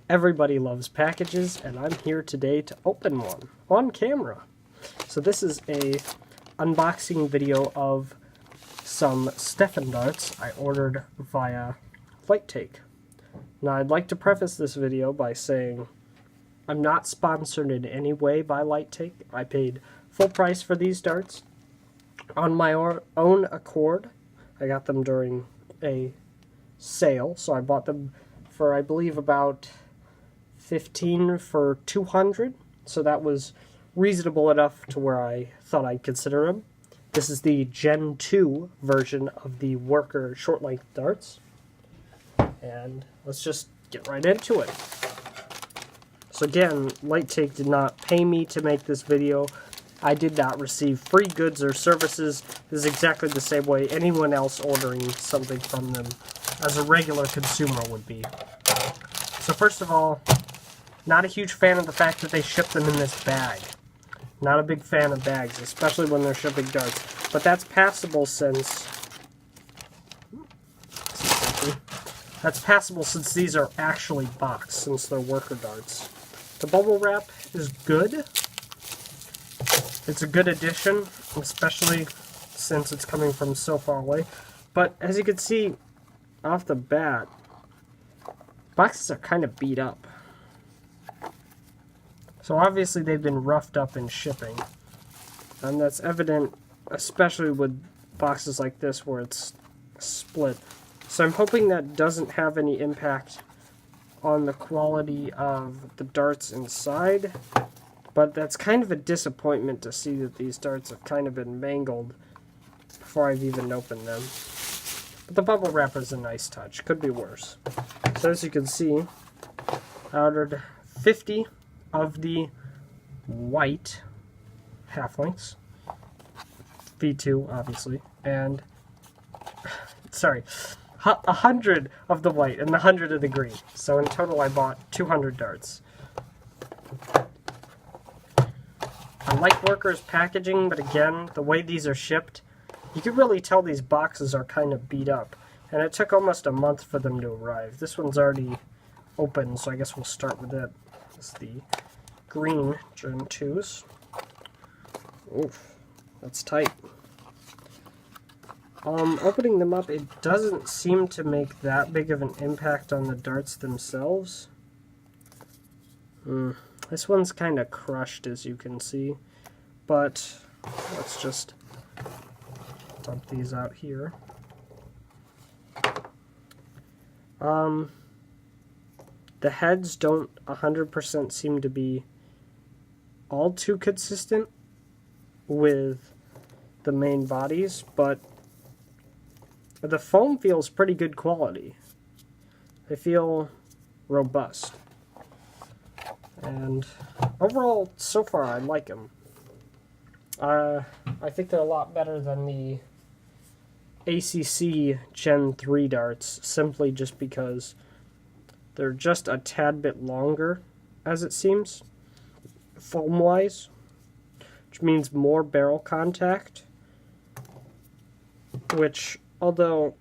Everybody loves packages, and I'm here today to open one on camera. So this is a unboxing video of some Stefan darts I ordered via LightTake. Now I'd like to preface this video by saying I'm not sponsored in any way by LightTake. I paid full price for these darts on my own accord. I got them during a sale, so I bought them for, I believe, about $15 for 200, so that was reasonable enough to where I thought I'd consider them. This is the Gen 2 version of the Worker short length darts, and let's just get right into it. So again, LightTake did not pay me to make this video. I did not receive free goods or services. This is exactly the same way anyone else ordering something from them as a regular consumer would be. So first of all, not a huge fan of the fact that they ship them in this bag. Not a big fan of bags, especially when they're shipping darts. But that's passable since these are actually boxed, since they're worker darts. The bubble wrap is good. It's a good addition, especially since it's coming from so far away. But as you can see off the bat, boxes are kind of beat up. So obviously they've been roughed up in shipping. And that's evident especially with boxes like this where it's split. So I'm hoping that doesn't have any impact on the quality of the darts inside. But that's kind of a disappointment to see that these darts have kind of been mangled before I've even opened them. But the bubble wrap is a nice touch. Could be worse. So as you can see, I ordered 50 of the white half-lengths. V2, obviously. And, sorry, 100 of the white and 100 of the green. So in total I bought 200 darts. I like Worker's packaging, but again, the way these are shipped, you can really tell these boxes are kind of beat up. And it took almost a month for them to arrive. This one's already open, so I guess we'll start with it. It's the green Gen 2s. Oof, that's tight. Opening them up, it doesn't seem to make that big of an impact on the darts themselves. This one's kind of crushed, as you can see, but let's just dump these out here. The heads don't 100% seem to be all too consistent with the main bodies, but the foam feels pretty good quality. They feel robust. And overall, so far, I like them. I think they're a lot better than the ACC Gen 3 darts, simply just because they're just a tad bit longer, as it seems, foam-wise, which means more barrel contact, which, although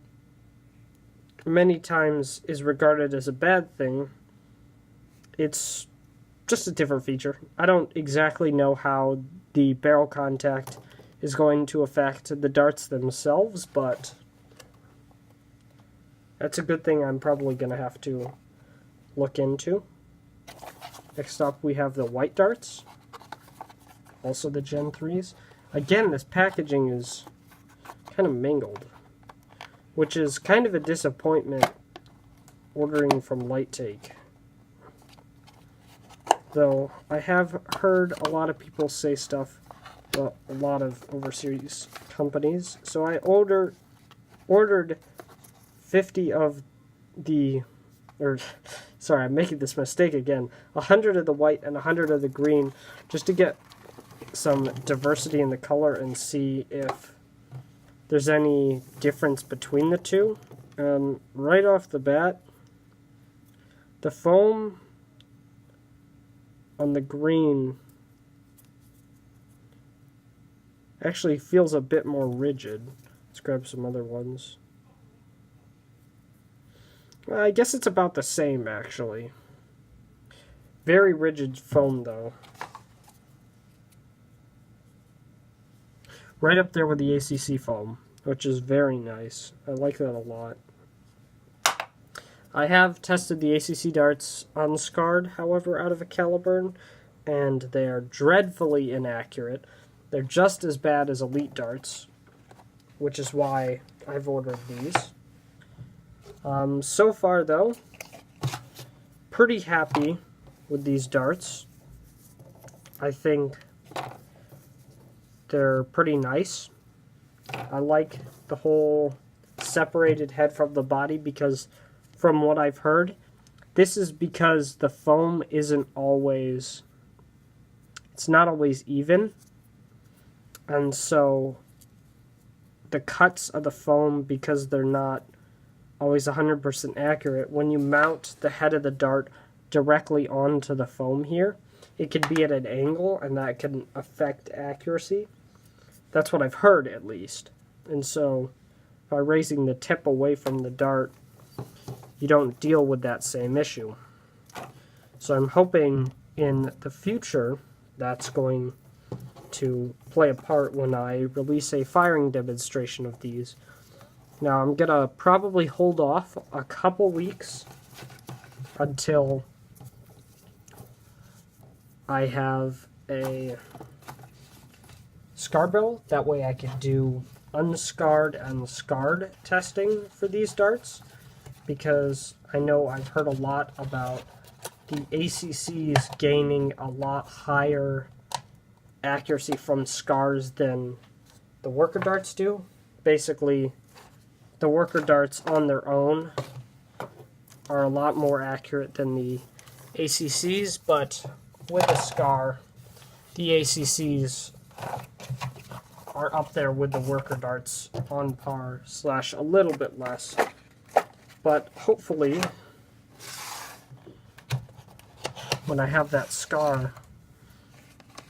many times is regarded as a bad thing, it's just a different feature. I don't exactly know how the barrel contact is going to affect the darts themselves, but that's a good thing I'm probably going to have to look into. Next up we have the white darts, also the Gen 3s. Again, this packaging is kind of mangled, which is kind of a disappointment ordering from LightTake. Though I have heard a lot of people say stuff about a lot of overseas companies, so I ordered 50 of the, sorry, I'm making this mistake again, 100 of the white and 100 of the green, just to get some diversity in the color and see if there's any difference between the two. Right off the bat, the foam on the green actually feels a bit more rigid. Let's grab some other ones. I guess it's about the same, actually. Very rigid foam, though. Right up there with the ACC foam, which is very nice. I like that a lot. I have tested the ACC darts unscarred, however, out of a caliburn, and they are dreadfully inaccurate. They're just as bad as Elite darts, which is why I've ordered these. So far, though, pretty happy with these darts. I think they're pretty nice. I like the whole separated head from the body because, from what I've heard, this is because the foam isn't always, it's not always even. And so the cuts of the foam, because they're not always 100% accurate, when you mount the head of the dart directly onto the foam here, it can be at an angle, and that can affect accuracy. That's what I've heard, at least. And so by raising the tip away from the dart, you don't deal with that same issue. So I'm hoping in the future that's going to play a part when I release a firing demonstration of these. Now I'm going to probably hold off a couple weeks until I have a scar barrel. That way I can do unscarred and scarred testing for these darts, because I know I've heard a lot about the ACCs gaining a lot higher accuracy from scars than the worker darts do. Basically, the worker darts on their own are a lot more accurate than the ACCs, but with a scar, the ACCs are up there with the worker darts on par / a little bit less. But hopefully, when I have that scar,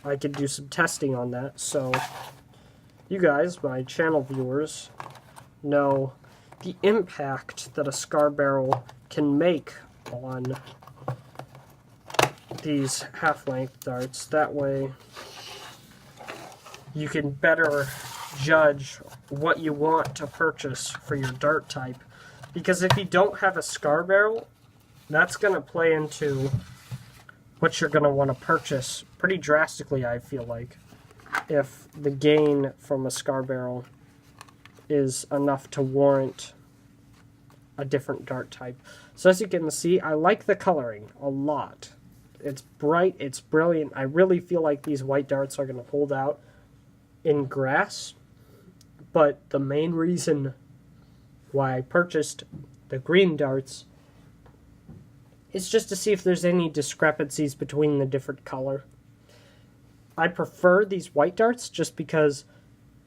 I can do some testing on that, so you guys, my channel viewers, know the impact that a scar barrel can make on these half-length darts. That way you can better judge what you want to purchase for your dart type. Because if you don't have a scar barrel, that's going to play into what you're going to want to purchase pretty drastically, I feel like, if the gain from a scar barrel is enough to warrant a different dart type. So as you can see, I like the coloring a lot. It's bright, it's brilliant. I really feel like these white darts are going to hold out in grass, but the main reason why I purchased the green darts is just to see if there's any discrepancies between the different color. I prefer these white darts just because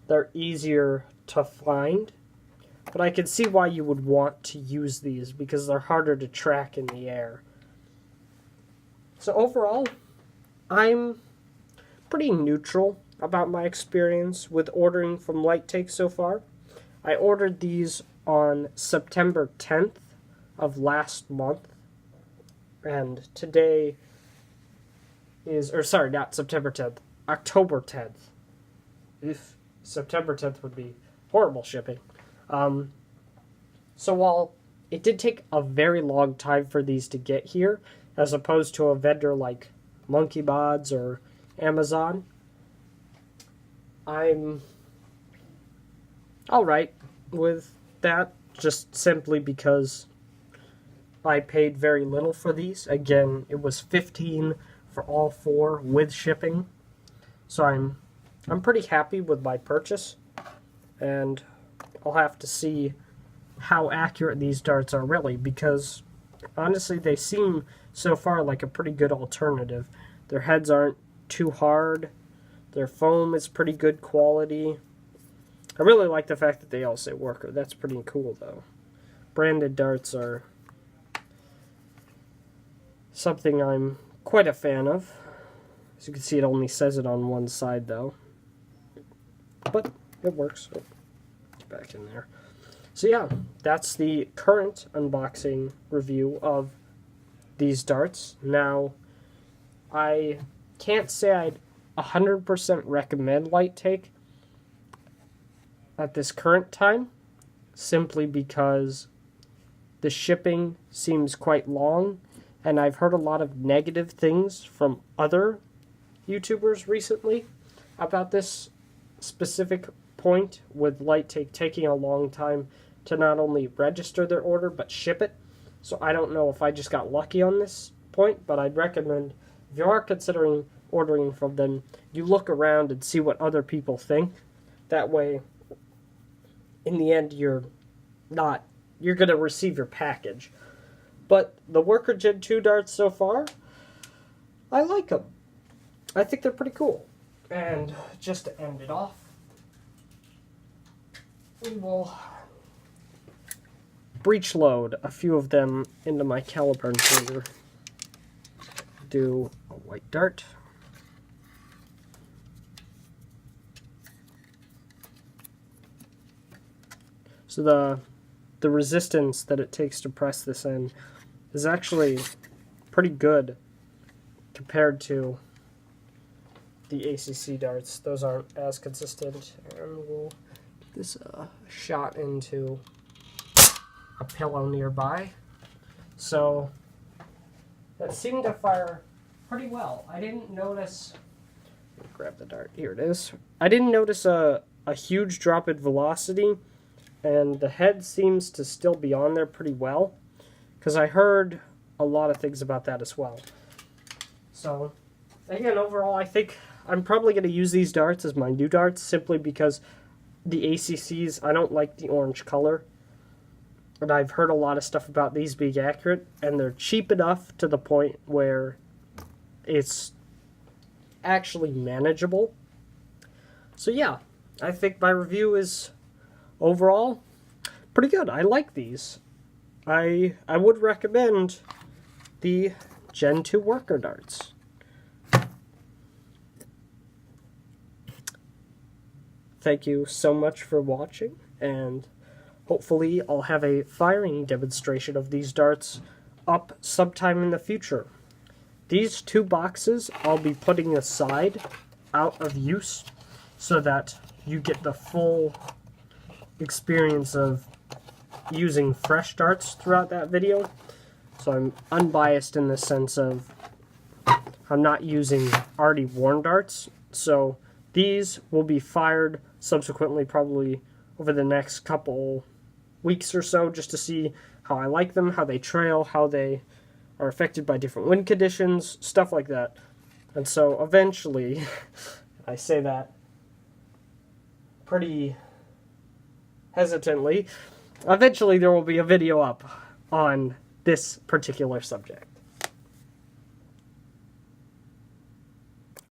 they're easier to find, but I can see why you would want to use these because they're harder to track in the air. So overall, I'm pretty neutral about my experience with ordering from Light Take so far. I ordered these on September 10th of last month, and today is, or sorry, not September 10th, October 10th. If September 10th would be horrible shipping. So while it did take a very long time for these to get here, as opposed to a vendor like Monkey Mods or Amazon, I'm alright with that, just simply because I paid very little for these. Again, it was $15 for all four with shipping. So I'm pretty happy with my purchase, and I'll have to see how accurate these darts are really, because honestly they seem so far like a pretty good alternative. Their heads aren't too hard, their foam is pretty good quality. I really like the fact that they all say worker. That's pretty cool though. Branded darts are something I'm quite a fan of. As you can see, it only says it on one side though, but it works. Oh, get back in there. So yeah, that's the current unboxing review of these darts. Now, I can't say I'd 100% recommend Light Take at this current time, simply because the shipping seems quite long, and I've heard a lot of negative things from other YouTubers recently about this specific point, with Light Take taking a long time to not only register their order but ship it. So I don't know if I just got lucky on this point, but I'd recommend, if you are considering ordering from them, you look around and see what other people think. That way, in the end, you're going to receive your package. But the Worker Gen 2 darts so far, I like them. I think they're pretty cool. And just to end it off, we will breech load a few of them into my caliper here. Do a white dart. So the resistance that it takes to press this in is actually pretty good compared to the ACC darts. Those aren't as consistent. And we'll get this shot into a pillow nearby. So that seemed to fire pretty well. I didn't notice... Grab the dart. Here it is. I didn't notice a huge drop in velocity, and the head seems to still be on there pretty well, because I heard a lot of things about that as well. So, again, overall, I think I'm probably going to use these darts as my new darts, simply because the ACCs, I don't like the orange color. And I've heard a lot of stuff about these being accurate, and they're cheap enough to the point where it's actually manageable. So yeah, I think my review is overall pretty good. I like these. I would recommend the Gen 2 Worker darts. Thank you so much for watching, and hopefully I'll have a firing demonstration of these darts up sometime in the future. These two boxes I'll be putting aside out of use so that you get the full experience of using fresh darts throughout that video. So I'm unbiased in the sense of I'm not using already worn darts. So these will be fired subsequently, probably over the next couple weeks or so, just to see how I like them, how they trail, how they are affected by different wind conditions, stuff like that. And so eventually, I say that pretty hesitantly, eventually there will be a video up on this particular subject.